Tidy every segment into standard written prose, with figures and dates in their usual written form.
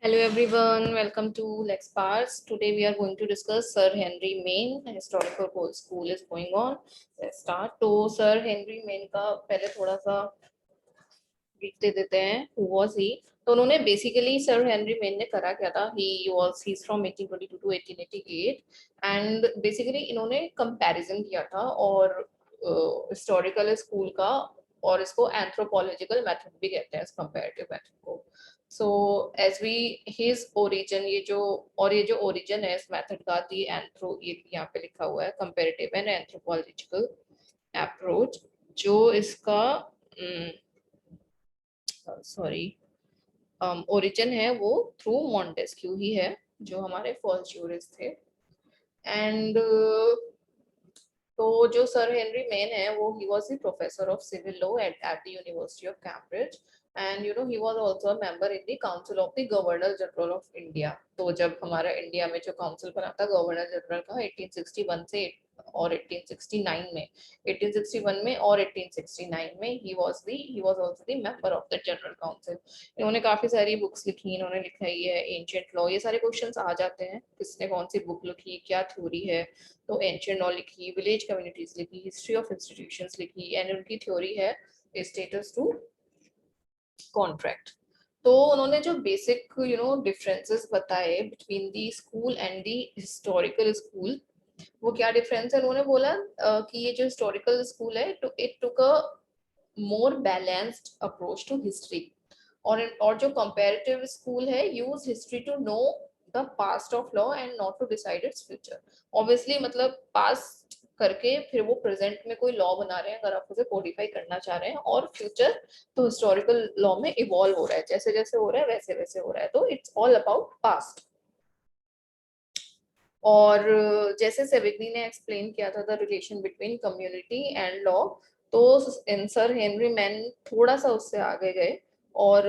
Hello everyone, welcome to LexParts. Today we are going to discuss Sir Henry Maine. Historical Cold School is going on. Let's start. तो Sir Henry Maine का पहले थोड़ा सा brief दे देते हैं. Who was he? तो उन्होंने basically Sir Henry Maine ने करा क्या था? He's from 1822 to 1888 and basically इन्होंने comparison किया था और historical school का और इसको anthropological method भी कहते हैं इस comparative method को. So as we his origin ये जो origin है इस method का दी एंथ्रो ये यहाँ पे लिखा हुआ है comparative and anthropological approach जो इसका सॉरी origin है वो through Montesquieu ही है जो हमारे फर्स्ट ज्यूरिस्ट थे एंड तो जो सर हेनरी मेन है वो he was the professor of civil law at the University of Cambridge and he was also a member in the council of the Governor General of India. तो जब हमारा India में जो council बना था governor general का 1861 से और 1869 में 1861 में और 1869 में he was also the member of the general council. इन्होंने काफी सारी बुक्स लिखी इन्होंने लिखाई है एंशिएंट लॉ ये सारे क्वेश्चंस आ जाते हैं किसने कौन सी बुक लिखी क्या थ्योरी है तो एंशिएंट लॉ लिखी विलेज कम्युनिटीज लिखी हिस्ट्री ऑफ इंस्टीट्यूशंस लिखी एंड उनकी थ्योरी है स्टेटस टू कॉन्ट्रैक्ट. तो उन्होंने जो बेसिक डिफरेंसेस बताए between the school and the historical school वो क्या डिफरेंस है उन्होंने बोला कि ये जो हिस्टोरिकल स्कूल है it took a more balanced approach to history और जो कंपैरेटिव स्कूल है use history to know the past of law and not to decide its future. Obviously मतलब पास्ट करके फिर वो प्रेजेंट में कोई लॉ बना रहे हैं अगर आप उसे कोडिफाई करना चाह रहे हैं और फ्यूचर तो हिस्टोरिकल लॉ में इवॉल्व हो रहा है जैसे जैसे हो रहा है वैसे वैसे हो रहा है तो इट्स ऑल अबाउट पास्ट. और जैसे सेविग्नी ने एक्सप्लेन किया था the relation between community and law तो सर हेनरी मैन थोड़ा सा उससे आगे गए और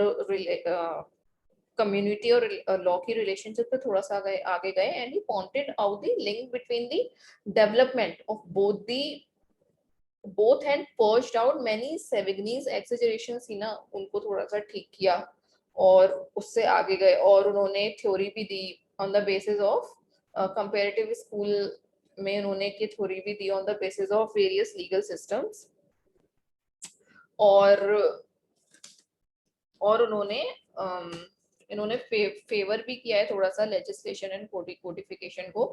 कम्युनिटी और लॉ की रिलेशनशिप पे थोड़ा सा आगे गए and he pointed out the link between the development of both and purged out many Savigny's exaggerations थी ना उनको थोड़ा सा ठीक किया और उससे आगे गए और उन्होंने थ्योरी भी दी on the basis of comparative school में उन्होंने की थ्योरी भी दी on the basis of various legal systems और उन्होंने इन्होंने फेवर भी किया है थोड़ा सा लेजिस्लेशन एंड कोडिफिकेशन को.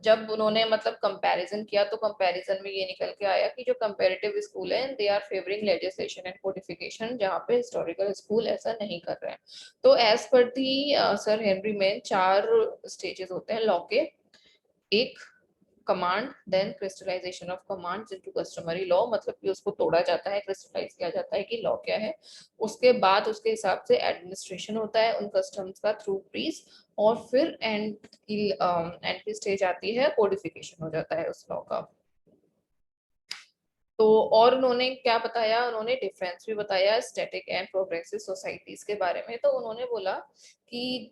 जब उन्होंने मतलब कंपैरिजन किया तो कंपैरिजन में ये निकल के आया कि जो कंपैरेटिव स्कूल है they are favouring legislation and codification जहाँ पे हिस्टोरिकल स्कूल ऐसा नहीं कर रहे हैं. तो एज पर दी सर हेनरी में 4 स्टेजेस होते हैं लॉ के. एक command then crystallisation of commands into customary law मतलब कि उसको तोड़ा जाता है क्रिस्टलाइज किया जाता है कि लॉ क्या है. उसके बाद उसके हिसाब से एडमिनिस्ट्रेशन होता है उन कस्टम्स का थ्रू प्रीस और फिर एंड की स्टेज आती है कोडिफिकेशन हो जाता है उस लॉ का. तो और उन्होंने क्या बताया उन्होंने डिफरेंस भी बताया स्टैटिक एंड प्रोग्रेसिव सोसाइटीज के बारे में. तो उन्होंने बोला कि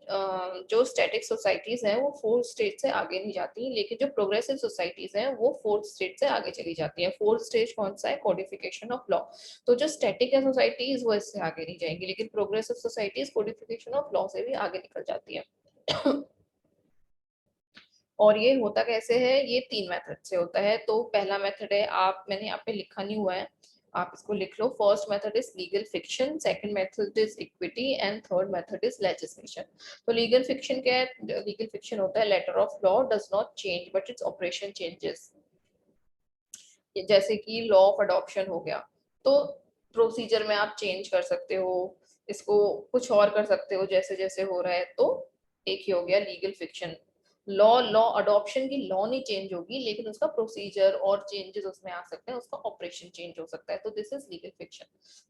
जो स्टैटिक सोसाइटीज हैं वो 4th स्टेज से आगे नहीं जाती लेकिन जो प्रोग्रेसिव सोसाइटीज हैं वो 4th स्टेज से आगे चली जाती है. 4th स्टेज कौन सा है कोडिफिकेशन ऑफ लॉ. तो जो स्टैटिक है सोसाइटीज वो इससे आगे नहीं जाएंगी लेकिन progressive societies codification of law से भी आगे निकल जाती है. और ये होता कैसे है ये 3 मेथड से होता है. तो पहला मेथड है मैंने यहाँ पे लिखा नहीं हुआ है आप इसको लिख लो. First method is legal fiction second method is equity and third method is legislation. तो लीगल फिक्शन क्या है लीगल फिक्शन होता है letter of law does not change but its operation changes. जैसे कि लॉ ऑफ अडॉप्शन हो गया तो प्रोसीजर में आप चेंज कर सकते हो इसको कुछ और कर सकते हो जैसे जैसे हो रहा है. तो एक ही हो गया लीगल फिक्शन. लॉ अडॉप्शन की लॉ नहीं चेंज होगी लेकिन उसका प्रोसीजर और चेंजेस उसमें आ सकते हैं उसका ऑपरेशन चेंज हो सकता है. तो this is legal fiction.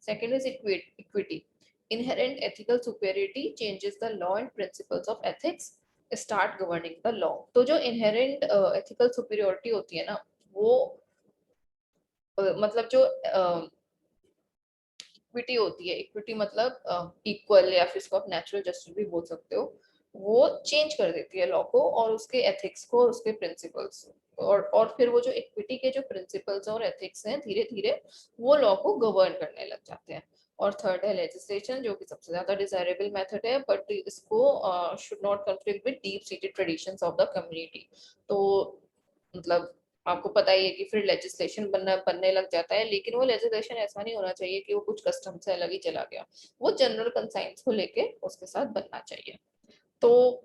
Second is equity. Inherent ethical superiority changes the law and principles of ethics start governing the law. तो जो इनहेरेंट एथिकल सुपेरियरिटी होती है ना वो मतलब जो इक्विटी होती है इक्विटी मतलब इक्वल या फिर इसको आप नेचुरल जस्टिस भी बोल सकते हो वो चेंज कर देती है लॉ को और उसके एथिक्स को और उसके प्रिंसिपल्स और फिर वो जो इक्विटी के जो प्रिंसिपल्स और एथिक्स हैं धीरे धीरे वो लॉ को गवर्न करने लग जाते हैं. और थर्ड है लेजिस्लेशन, जो कि सबसे ज्यादा डिजायरेबल मेथड है, बट इसको should not conflict with deep seated traditions of the community. तो मतलब आपको पता ही है कि फिर लेजिस्लेशन बनने लग जाता है, लेकिन वो लेजिस्लेशन ऐसा नहीं होना चाहिए कि वो कुछ कस्टम से अलग ही चला गया, वो जनरल कंसाइंस को लेके उसके साथ बनना चाहिए। तो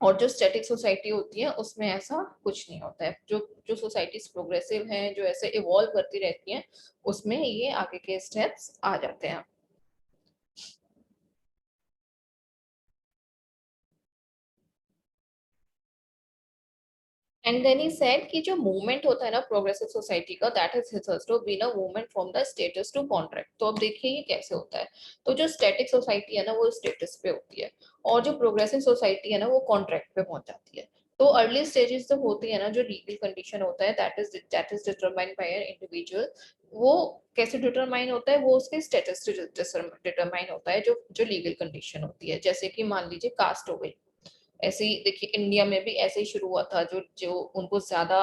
और जो स्टैटिक सोसाइटी होती है उसमें ऐसा कुछ नहीं होता है। जो जो सोसाइटीज प्रोग्रेसिव हैं, जो ऐसे इवॉल्व करती रहती हैं, उसमें ये आगे के स्टेप्स आ जाते हैं। एंड देन ही सेड कि जो मूवमेंट होता है ना प्रोग्रेसिव सोसाइटी का, that is hitherto been a movement from the status to contract. तो अब देखिए ये कैसे होता है। तो जो स्टैटिक सोसाइटी है ना वो स्टेटस पे होती है, और जो प्रोग्रेसिव सोसाइटी है ना वो कॉन्ट्रैक्ट पे पहुंच जाती है। तो अर्ली स्टेजेस जो होती है ना, जो लीगल कंडीशन होता है, that is determined by an individual. वो कैसे डिटरमाइन होता है, वो उसके स्टेटस से डिटरमाइन होता है, जो जो लीगल कंडीशन होती है। जैसे कि मान लीजिए कास्ट हो गई, ऐसे ही देखिए इंडिया में भी ऐसे ही शुरू हुआ था, जो जो उनको ज्यादा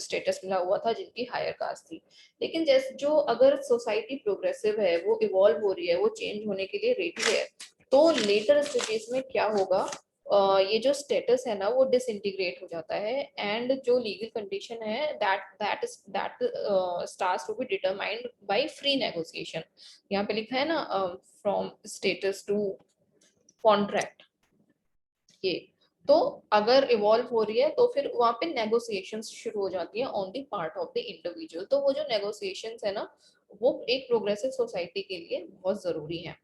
स्टेटस मिला हुआ था जिनकी हायर कास्ट थी। लेकिन जैसे जो अगर सोसाइटी प्रोग्रेसिव है, वो इवॉल्व हो रही है, वो चेंज होने के लिए रेडी है, तो लेटर स्टेजेस में क्या होगा, ये जो स्टेटस है ना वो डिसइंटीग्रेट हो जाता है, एंड जो लीगल कंडीशन है that starts to be determined by free negotiation. यहाँ पे लिखा है ना, फ्रॉम स्टेटस टू कॉन्ट्रैक्ट, ये। तो अगर इवॉल्व हो रही है तो फिर वहां पे नेगोशिएशंस शुरू हो जाती है on the part of the individual. तो वो जो नेगोशिएशंस है ना, वो एक प्रोग्रेसिव सोसाइटी के लिए बहुत जरूरी है।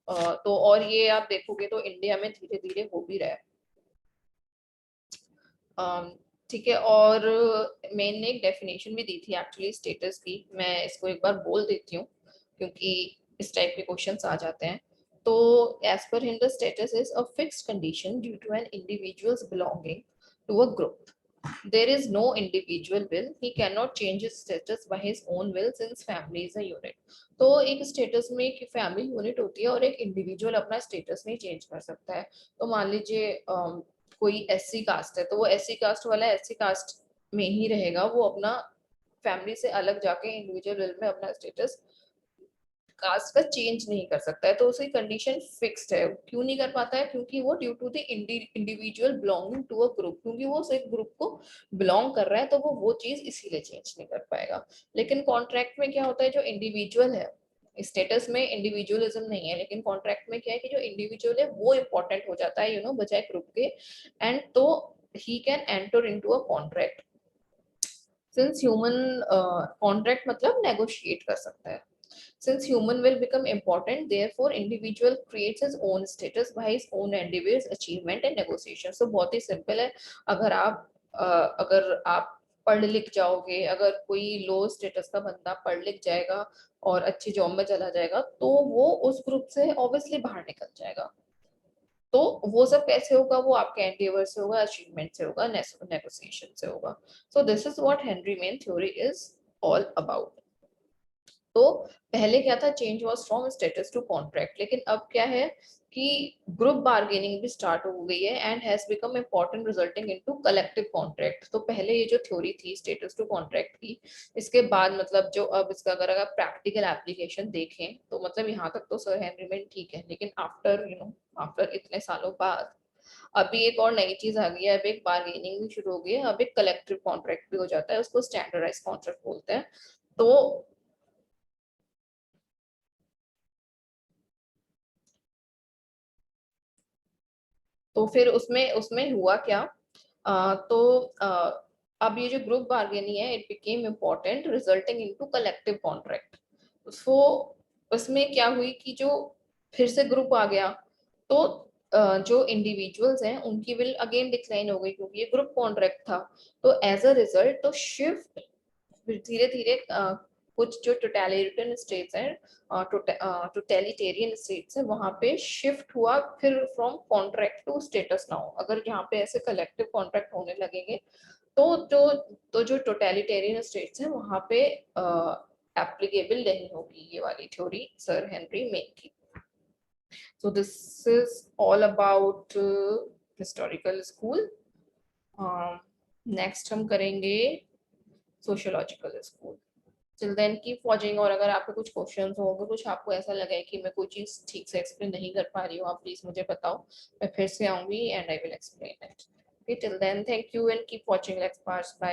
तो और ये आप देखोगे तो इंडिया में धीरे धीरे हो भी रहा है। ठीक है। और मैंने एक डेफिनेशन भी दी थी एक्चुअली स्टेटस की, मैं इसको एक बार बोल देती हूँ क्योंकि इस टाइप के क्वेश्चंस आ जाते हैं। तो as per him the status is a fixed condition due to an individuals belonging to a group. There is no individual will. He cannot change his status by his own will since family is a unit. तो एक status में एक family unit होती है और एक individual अपना status नहीं चेंज कर सकता है। तो मान लीजिए कोई एससी कास्ट है, तो वो एससी कास्ट वाला एससी कास्ट में ही रहेगा, वो अपना फैमिली से अलग जाके इंडिविजुअल विल में अपना स्टेटस कास्ट का चेंज नहीं कर सकता है। तो उसकी कंडीशन फिक्स्ड है। क्यों नहीं कर पाता है? क्योंकि वो due to the individual belonging to a group, क्योंकि वो एक ग्रुप को बिलोंग कर रहा है, तो वो चीज इसीलिए चेंज नहीं कर पाएगा। लेकिन कॉन्ट्रैक्ट में क्या होता है, जो इंडिविजुअल है, स्टेटस में इंडिविजुअलिज्म नहीं है, लेकिन कॉन्ट्रैक्ट में क्या है कि जो इंडिविजुअल है वो इंपॉर्टेंट हो जाता है, बजाय ग्रुप के। एंड तो he can enter into a contract since human, contract मतलब नेगोशिएट कर सकता है। Since human will become important, therefore individual creates his own status by his own endeavors, achievement and negotiation. So बहुत ही simple है। अगर आप पढ़ लिख जाओगे, अगर कोई लो स्टेटस का बंदा पढ़ लिख जाएगा और अच्छी जॉब में चला जाएगा, तो वो उस ग्रुप से ऑब्वियसली बाहर निकल जाएगा। तो वो सब कैसे होगा? वो आपके एंडेवर से होगा, अचीवमेंट से होगा, नेगोशिएशन से होगा। So this is what Henry Maine theory is all about. तो पहले क्या था, change was from status to contract, लेकिन अब क्या है कि ग्रुप बार्गेनिंग भी स्टार्ट हो गई है and has become important resulting into collective contract. तो पहले ये जो थ्योरी थी स्टेटस टू कॉन्ट्रैक्ट की, इसके बाद मतलब जो अब इसका अगर आप प्रैक्टिकल एप्लीकेशन देखें तो मतलब यहाँ तक तो सर हेनरी मेन ठीक है, लेकिन आफ्टर आफ्टर इतने सालों बाद अभी एक और नई चीज आ गई है। अब एक बार्गेनिंग भी शुरू हो गई है, अब एक कलेक्टिव कॉन्ट्रैक्ट भी हो जाता है, उसको स्टैंडर्डाइज कॉन्ट्रैक्ट बोलते हैं। तो तो फिर उसमें उसमें हुआ क्या, तो अब ये जो ग्रुप बार्गेनिंग है, it became important resulting into collective contract. So उसमें क्या हुई कि जो फिर से ग्रुप आ गया, तो जो इंडिविजुअल्स हैं उनकी विल अगेन डिक्लाइन हो गई क्योंकि ये ग्रुप कॉन्ट्रैक्ट था। तो एज अ रिजल्ट तो शिफ्ट धीरे धीरे कुछ जो टोटलिटेरियन स्टेट्स हैं, टोटलिटेरियन स्टेट्स है, वहां पे शिफ्ट हुआ फिर from contract to status now. अगर यहाँ पे ऐसे कलेक्टिव कॉन्ट्रैक्ट होने लगेंगे तो जो टोटलिटेरियन स्टेट्स हैं वहां पे एप्लीकेबल नहीं होगी ये वाली थ्योरी सर हेनरी मेन की। So this is all about historical school. Next हम करेंगे sociological school. Till then keep watching, और अगर आपके कुछ क्वेश्चंस हो, अगर कुछ आपको ऐसा लगे कि मैं कोई चीज ठीक से एक्सप्लेन नहीं कर पा रही हूँ, आप प्लीज मुझे बताओ, मैं फिर से आऊंगी and I will explain it. Okay, till then thank you and keep watching let's pass. Bye.